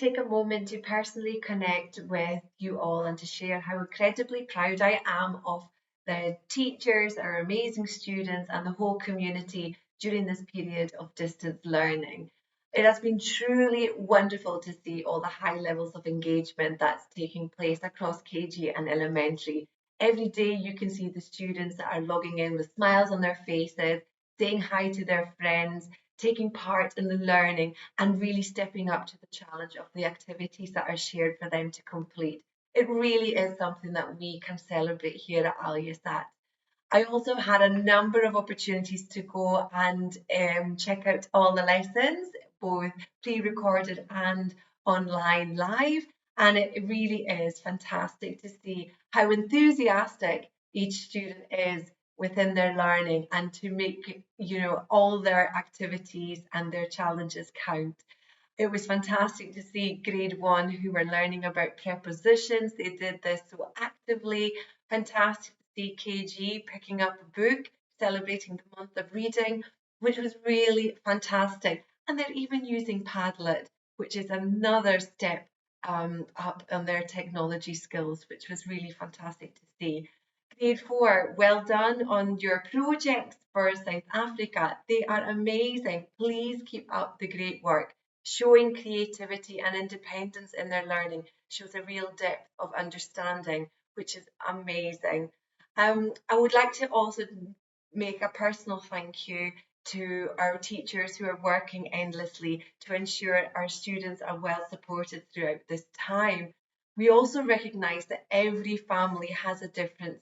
take a moment to personally connect with you all and to share how incredibly proud I am of the teachers, our amazing students, and the whole community during this period of distance learning. It has been truly wonderful to see all the high levels of engagement that's taking place across KG and elementary. Every day you can see the students that are logging in with smiles on their faces, saying hi to their friends, taking part in the learning, and really stepping up to the challenge of the activities that are shared for them to complete. It really is something that we can celebrate here at Al Yasat. I also had a number of opportunities to go and check out all the lessons, both pre-recorded and online live. And it really is fantastic to see how enthusiastic each student is within their learning and to make, all their activities and their challenges count. It was fantastic to see grade one who were learning about prepositions. They did this so actively. Fantastic to see KG picking up a book, celebrating the month of reading, which was really fantastic. And they're even using Padlet, which is another step up on their technology skills, which was really fantastic to see. Grade four, well done on your projects for South Africa. They are amazing. Please keep up the great work. Showing creativity and independence in their learning shows a real depth of understanding, which is amazing. I would like to also make a personal thank you to our teachers who are working endlessly to ensure our students are well supported throughout this time. We also recognise that every family has a different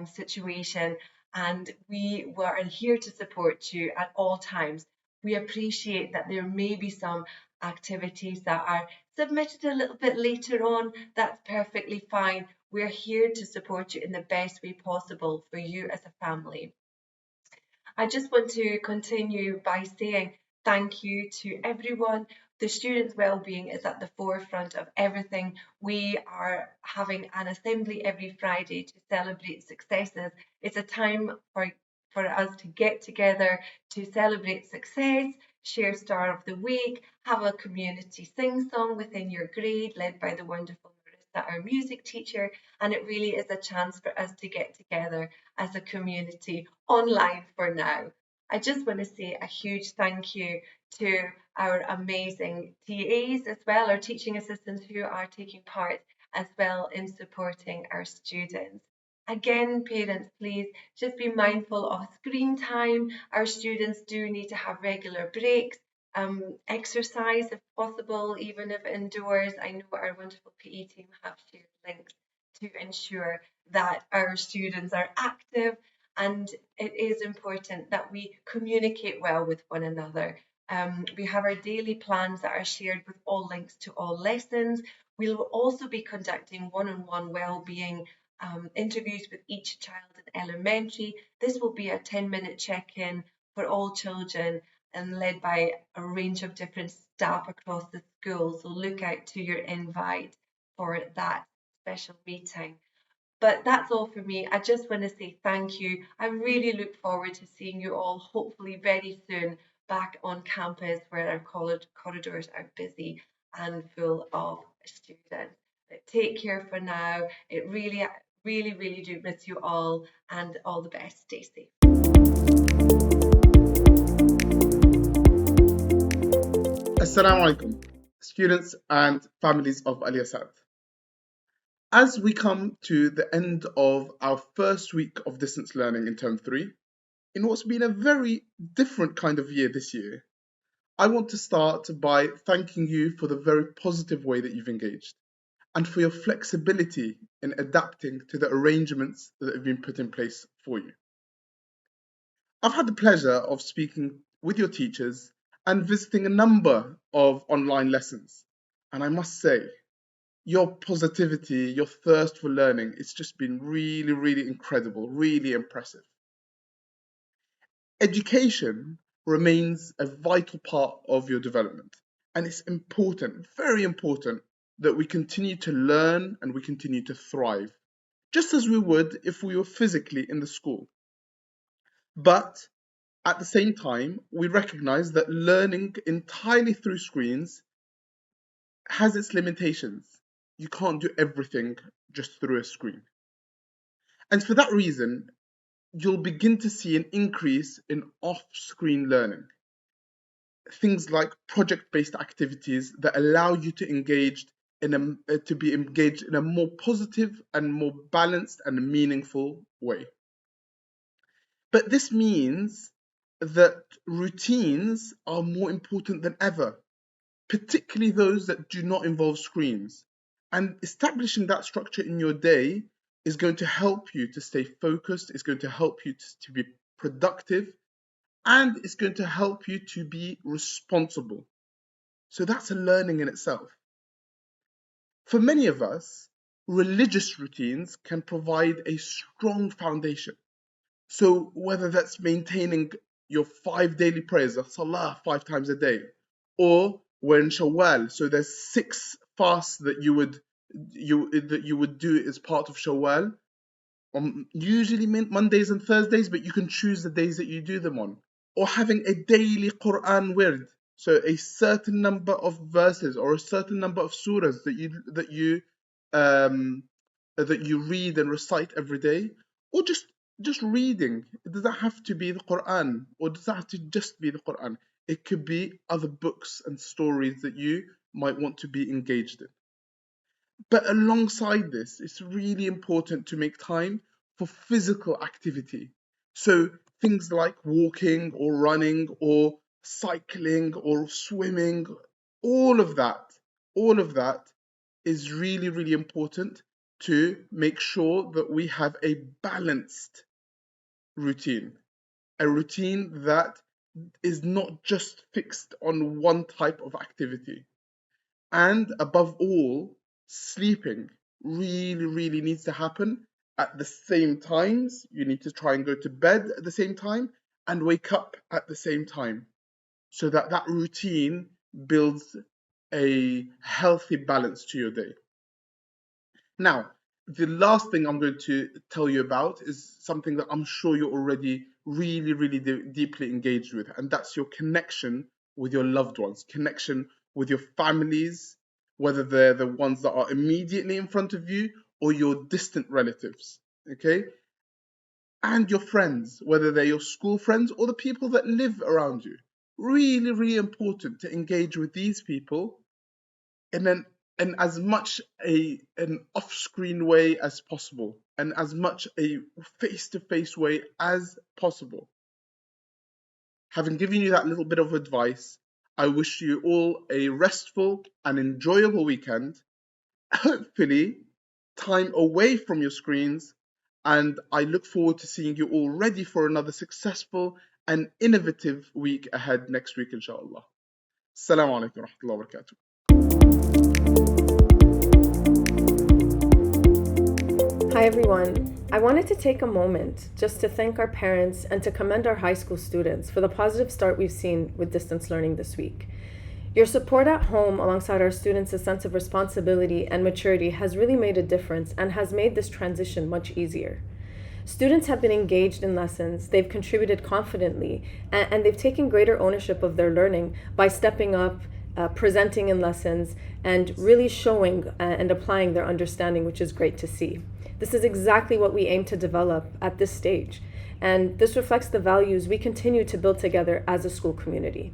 situation, and we were here to support you at all times. We appreciate that there may be some activities that are submitted a little bit later on. That's perfectly fine. We're here to support you in the best way possible for you as a family. I just want to continue by saying thank you to everyone. The students' well-being is at the forefront of everything. We are having an assembly every Friday to celebrate successes. It's a time for us to get together to celebrate success, share Star of the Week, have a community sing-song within your grade led by the wonderful Marissa, our music teacher, and it really is a chance for us to get together as a community online for now. I just want to say a huge thank you to our amazing TAs as well, our teaching assistants who are taking part as well in supporting our students. Again, parents, please just be mindful of screen time. Our students do need to have regular breaks, exercise if possible, even if indoors. I know our wonderful PE team have shared links to ensure that our students are active, and it is important that we communicate well with one another. We have our daily plans that are shared with all links to all lessons. We will also be conducting one-on-one well-being interviews with each child in elementary. This will be a 10-minute check-in for all children and led by a range of different staff across the school. So look out to your invite for that special meeting. But that's all for me. I just want to say thank you. I really look forward to seeing you all, hopefully very soon, back on campus where our college corridors are busy and full of students. But take care for now. It really do miss you all, and all the best. Stay safe. Assalamu alaikum, students and families of Al Yasat. As we come to the end of our first week of distance learning in term 3, in what's been a very different kind of year this year, I want to start by thanking you for the very positive way that you've engaged and for your flexibility in adapting to the arrangements that have been put in place for you. I've had the pleasure of speaking with your teachers and visiting a number of online lessons, and I must say, your positivity, your thirst for learning, it's just been really incredible, really impressive. Education remains a vital part of your development, and it's important, very important, that we continue to learn and we continue to thrive, just as we would if we were physically in the school. But at the same time, we recognize that learning entirely through screens has its limitations. You can't do everything just through a screen. And for that reason, you'll begin to see an increase in off-screen learning. Things like project-based activities that allow you to be engaged in a more positive and more balanced and meaningful way. But this means that routines are more important than ever, particularly those that do not involve screens. And establishing that structure in your day is going to help you to stay focused, it's going to help you to be productive, and it's going to help you to be responsible. So that's a learning in itself. For many of us, religious routines can provide a strong foundation. So whether that's maintaining your 5 daily prayers, the salah 5 times a day, or we're in Shawwal, so there's 6 fasts that you would do as part of Shawwal, usually Mondays and Thursdays, but you can choose the days that you do them on. Or having a daily Quran wird, so a certain number of verses or a certain number of surahs that you read and recite every day, or just reading. It doesn't have to be the Quran, or does that have to just be the Quran? It could be other books and stories that you might want to be engaged in. But alongside this, it's really important to make time for physical activity. So things like walking or running or cycling or swimming, all of that is really, really important to make sure that we have a balanced routine, a routine that is not just fixed on one type of activity. And above all, sleeping really, really needs to happen at the same times. You need to try and go to bed at the same time and wake up at the same time, so that that routine builds a healthy balance to your day. Now, the last thing I'm going to tell you about is something that I'm sure you're already really, really deeply engaged with, and that's your connection with your loved ones, connection with your families, whether they're the ones that are immediately in front of you or your distant relatives, okay? And your friends, whether they're your school friends or the people that live around you. Really, really important to engage with these people in as much an off-screen way as possible, and as much a face-to-face way as possible. Having given you that little bit of advice, I wish you all a restful and enjoyable weekend. Hopefully, time away from your screens, and I look forward to seeing you all ready for another successful and innovative week ahead next week, inshallah. Assalamu alaikum wa rahmatullahi wa barakatuh. Hi everyone. I wanted to take a moment just to thank our parents and to commend our high school students for the positive start we've seen with distance learning this week. Your support at home alongside our students' sense of responsibility and maturity has really made a difference and has made this transition much easier. Students have been engaged in lessons, they've contributed confidently, and they've taken greater ownership of their learning by stepping up, presenting in lessons, and really showing and applying their understanding, which is great to see. This is exactly what we aim to develop at this stage, and this reflects the values we continue to build together as a school community.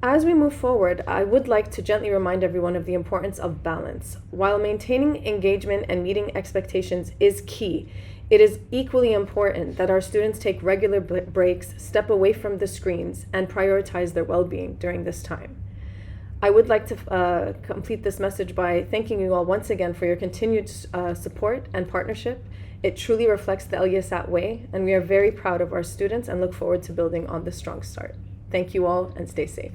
As we move forward, I would like to gently remind everyone of the importance of balance. While maintaining engagement and meeting expectations is key, it is equally important that our students take regular breaks, step away from the screens, and prioritize their well-being during this time. I would like to complete this message by thanking you all once again for your continued support and partnership. It truly reflects the Yasat way, and we are very proud of our students and look forward to building on this strong start. Thank you all, and stay safe.